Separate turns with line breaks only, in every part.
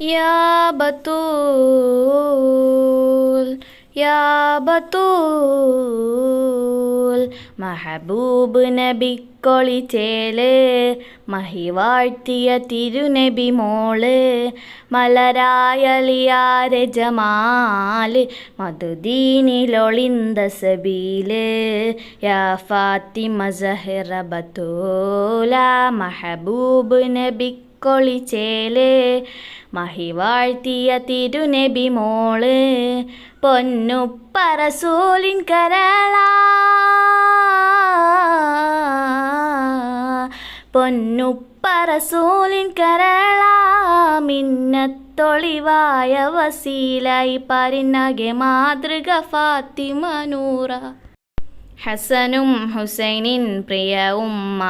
യാ ബത്തൂൽ യാ ബത്തൂൽ മഹബൂബ് നബിക്കൊളിച്ചേല് മഹിവാഴ്ത്തിയ തിരുനബി മോള് മലരായലിയാരെ ജമാല് മധുദീനിലൊളിന്ത സബീല് യാ ഫാത്തിമ സഹറ ബത്തൂല മഹബൂബ് നബിക്കൊളിച്ചേല് മഹിവാഴ്ത്തിയ തിരുനബി മോള് പൊന്നുപ്പ റസൂലിൻ കരള പൊന്നുപ്പ റസൂലിൻ കരള മിന്നത്തൊളിവായ വസീലായി പരിനകെ മാതൃക ഫാത്തിമ നൂറ ഹസനും ഹുസൈനിൻ പ്രിയ ഉമ്മ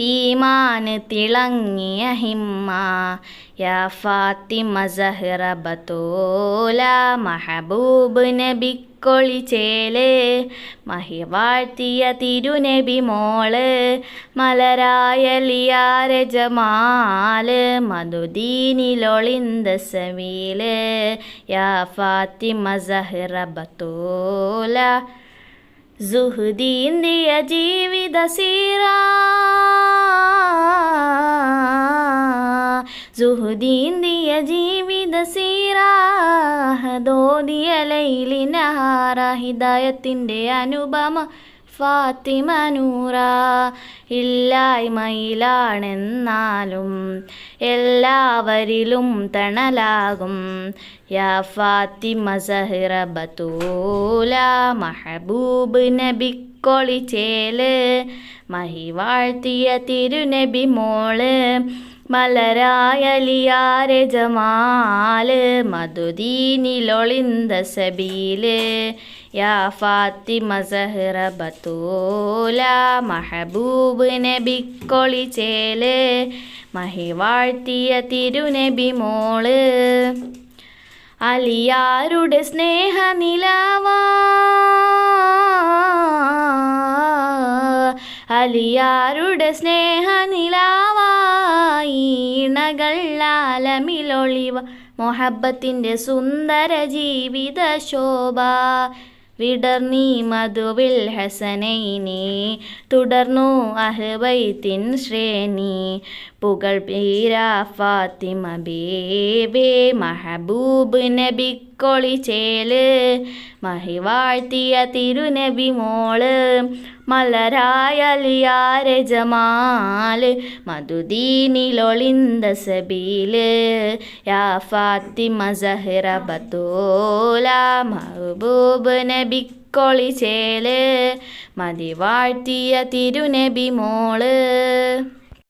ഈമാന് തിളങ്ങിയ ഹിമ്മ യാ ഫാത്തിമ സഹറ ബത്തൂല മഹബൂബ് നബിക്കൊളിച്ചേല് മഹിവാഴ്ത്തിയ തിരുനബി മോള് മലരായലിയാരെ ജമാല് മധുദീനിലൊളിന്ത സവീല് യാ ഫാത്തിമ സഹറ ബത്തൂല സുഹ്ദീന്തിയ ജീവിത സീറ സുഹ്ദീന്തിയ ജീവിത സീറ ദോദിയ ലൈലിനഹാര ഹിദായത്തിൻ്റെ അനുപമ ഫാത്തിമ നൂറ ഇല്ലായ്മയിലാണെന്നാലും എല്ലാവരിലും തണലാകും യാ ഫാത്തിമ സഹറ ബത്തൂല മഹബൂബ് നബിക്കൊളിച്ചേല് മഹിവാഴ്ത്തിയ തിരുനബി മോള് മലരായലിയാരെ ജമാല് മധുദീനിലൊളിന്ത സബീല് യാ ഫാത്തിമ സഹറ ബത്തൂല മഹബൂബ് നബിക്കൊളിച്ചേല് മഹിവാഴ്ത്തിയ തിരുനബി മോള് അലിയാരുടെ സ്നേഹനിലാവാ അലിയാരുടെ സ്നേഹനിലാവായിണകൾ ആലമിലൊളിവ മൊഹബത്തിൻ്റെ സുന്ദര ജീവിത ശോഭ വിടർന്നീ മധുവിൽ ഹസനൈനി തുടർന്നു അഹ്ബൈത്തിൻ ശ്രേണി പുകൾ പീര ഫാത്തിമ ബേബേ മഹബൂബ് നബിക്കൊളിച്ചേല് മഹിവാഴ്ത്തിയ തിരുനബി മോള് മലരായലിയാരെ ജമാല് മധുദീനിലൊളിന്ത സബീല് യാ ഫാത്തിമ സഹറ ബത്തൂല മഹബൂബ് നബിക്കൊളിച്ചേല് മതിവാഴ്ത്തിയ തിരുനബി മോള്.